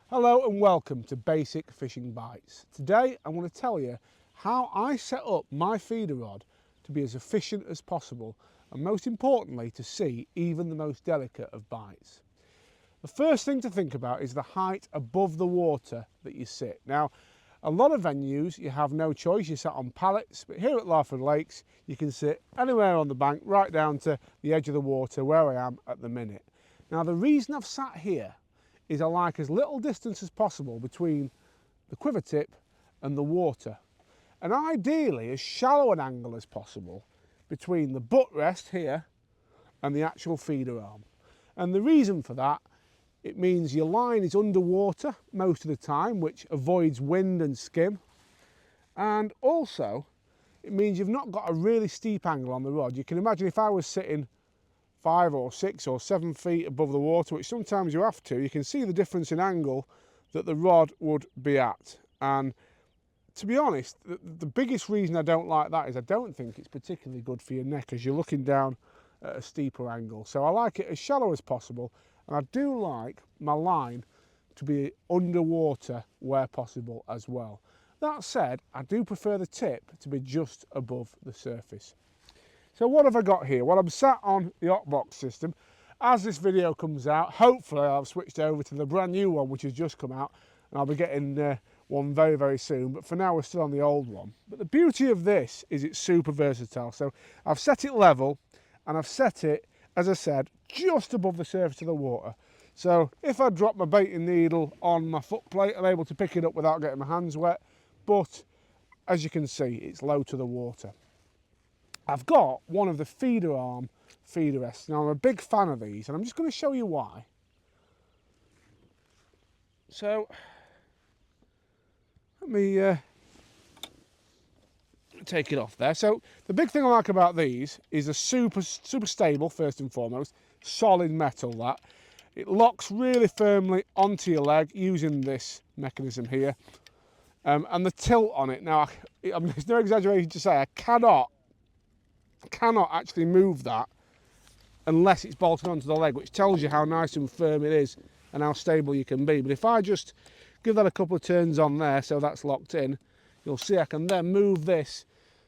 Hello and welcome to Basic Fishing Bites. Today I'm going to tell you how I set up my feeder rod to be as efficient as possible and most importantly to see even the most delicate of bites. The first thing to think about is the height above the water that you sit. Now a lot of venues you have no choice, you sat on pallets, but here at Larford Lakes you can sit anywhere on the bank right down to the edge of the water where I am at the minute. Now the reason I've sat here is I like as little distance as possible between the quiver tip and the water, and ideally as shallow an angle as possible between the butt rest here and the actual feeder arm. And the reason for that, it means your line is underwater most of the time, which avoids wind and skim, and also it means you've not got a really steep angle on the rod. You can imagine if I was sitting 5 or 6 or 7 feet above the water, which sometimes you have to, you can see the difference in angle that the rod would be at. And to be honest, the biggest reason I don't like that is I don't think it's particularly good for your neck as you're looking down at a steeper angle. So I like it as shallow as possible, and I do like my line to be underwater where possible as well. That said, I do prefer the tip to be just above the surface. So what have I got here? Well, I'm sat on the Octbox system. As this video comes out, hopefully I'll have switched over to the brand new one which has just come out, and I'll be getting one very, very soon. But for now we're still on the old one. But the beauty of this is it's super versatile. So I've set it level and I've set it, as I said, just above the surface of the water. So if I drop my baiting needle on my foot plate, I'm able to pick it up without getting my hands wet. But as you can see, it's low to the water. I've got one of the feeder arm feeder rests. Now I'm a big fan of these and I'm just going to show you why. So let me take it off there. So the big thing I like about these is a super stable, first and foremost, solid metal that. It locks really firmly onto your leg using this mechanism here. And the tilt on it, now I mean, it's no exaggeration to say I cannot actually move that unless it's bolted onto the leg, which tells you how nice and firm it is and how stable you can be. But if I just give that a couple of turns on there so that's locked in, you'll see I can then move this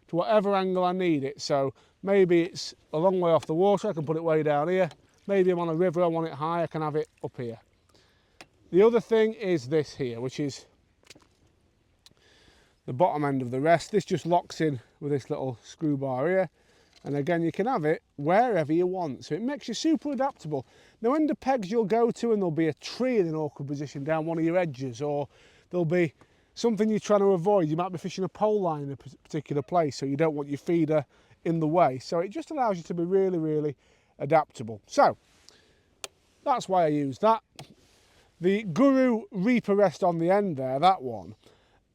to whatever angle I need it. So maybe it's a long way off the water, I can put it way down here. Maybe I'm on a river, I want it high, I can have it up here. The other thing is this here, which is the bottom end of the rest. This just locks in with this little screw bar here. And again, you can have it wherever you want. So it makes you super adaptable. Now, under pegs you'll go to and there'll be a tree in an awkward position down one of your edges, or there'll be something you're trying to avoid. You might be fishing a pole line in a particular place, so you don't want your feeder in the way. So it just allows you to be really, really adaptable. So that's why I use that. The Guru Reaper rest on the end there, that one,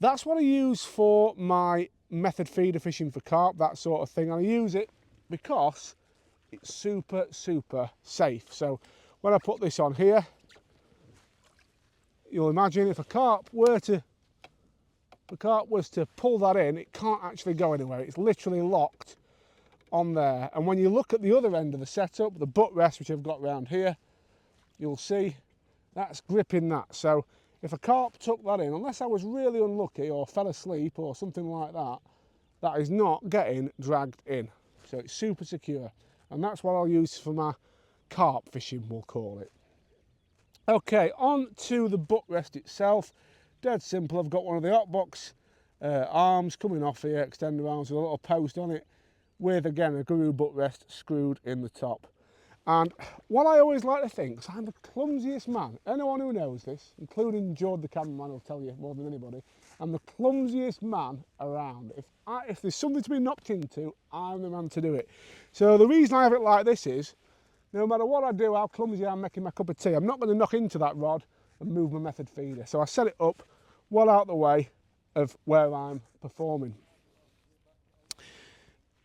that's what I use for my method feeder fishing for carp, that sort of thing. And I use it because it's super safe. So when I put this on here, you'll imagine if a carp was to pull that in, it can't actually go anywhere. It's literally locked on there. And when you look at the other end of the setup, the butt rest which I've got around here, you'll see that's gripping that. So if a carp took that in, unless I was really unlucky or fell asleep or something like that, that is not getting dragged in. So it's super secure. And that's what I'll use for my carp fishing, we'll call it. Okay, on to the butt rest itself. Dead simple. I've got one of the Octbox arms coming off here, extender arms with a little post on it, with again a Guru butt rest screwed in the top. And what I always like to think, because I'm the clumsiest man, anyone who knows this, including George the cameraman will tell you more than anybody, I'm the clumsiest man around. If there's something to be knocked into, I'm the man to do it. So the reason I have it like this is, no matter what I do, how clumsy I'm making my cup of tea, I'm not going to knock into that rod and move my method feeder. So I set it up well out the way of where I'm performing.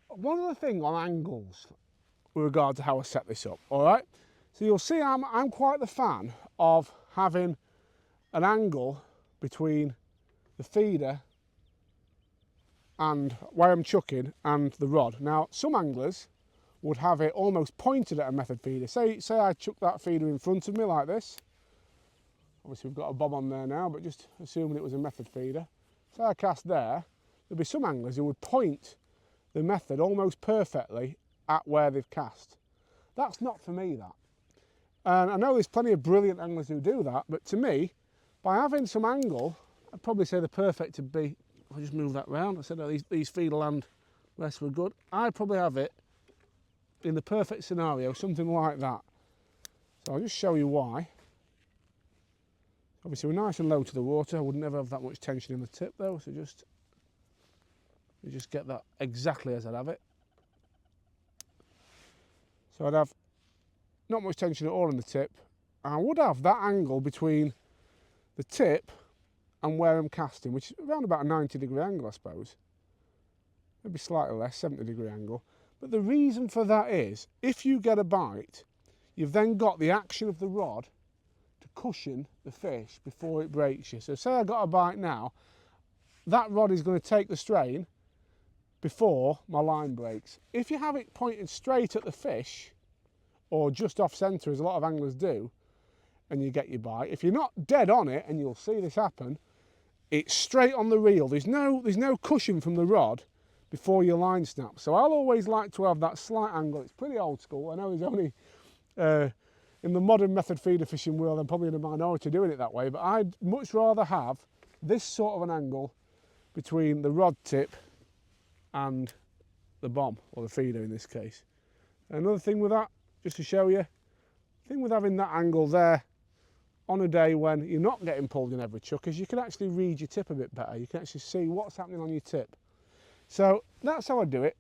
One other thing on angles with regard to how I set this up, all right? So you'll see I'm quite the fan of having an angle between the feeder and where I'm chucking and the rod. Now, some anglers would have it almost pointed at a method feeder. Say I chuck that feeder in front of me like this, Obviously we've got a bob on there now, but just assuming it was a method feeder. So I cast there, there'll be some anglers who would point the method almost perfectly at where they've cast. That's not for me, that. And I know there's plenty of brilliant anglers who do that, but to me, by having some angle, I'd probably say the perfect to be, if I just move that round, I said oh, these feeder land rests were good, I'd probably have it in the perfect scenario, something like that. So I'll just show you why. Obviously we're nice and low to the water, I would never have that much tension in the tip though, so you just get that exactly as I'd have it. So I'd have not much tension at all in the tip. I would have that angle between the tip and where I'm casting, which is around about a 90-degree angle, I suppose. Maybe slightly less, 70-degree angle. But the reason for that is, if you get a bite, you've then got the action of the rod to cushion the fish before it breaks you. So say I got a bite now, that rod is going to take the strain before my line breaks. If you have it pointed straight at the fish, or just off centre as a lot of anglers do, and you get your bite, if you're not dead on it, and you'll see this happen, it's straight on the reel. There's no cushion from the rod before your line snaps. So I'll always like to have that slight angle. It's pretty old school. I know there's only in the modern method feeder fishing world I'm probably in a minority doing it that way, but I'd much rather have this sort of an angle between the rod tip and the bomb, or the feeder in this case. Another thing with that, just to show you, the thing with having that angle there on a day when you're not getting pulled in every chuck is you can actually read your tip a bit better. You can actually see what's happening on your tip. So that's how I do it.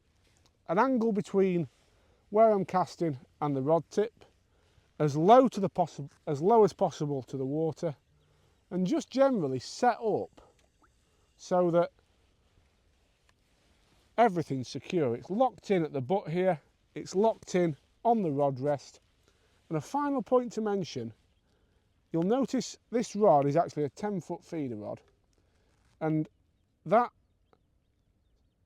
An angle between where I'm casting and the rod tip, as low as possible to the water, and just generally set up so that everything's secure. It's locked in at the butt here, it's locked in on the rod rest. And a final point to mention, you'll notice this rod is actually a 10-foot feeder rod, and that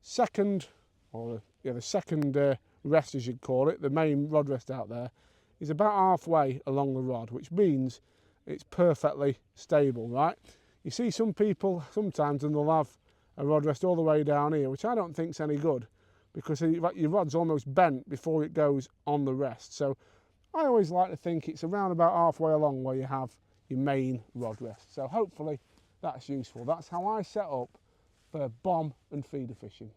second, or the second rest as you'd call it, the main rod rest out there, is about halfway along the rod, which means it's perfectly stable, right? You see some people sometimes, and they'll have a rod rest all the way down here, which I don't think's any good, because your rod's almost bent before it goes on the rest. So I always like to think it's around about halfway along where you have your main rod rest. So hopefully that's useful. That's how I set up for bomb and feeder fishing.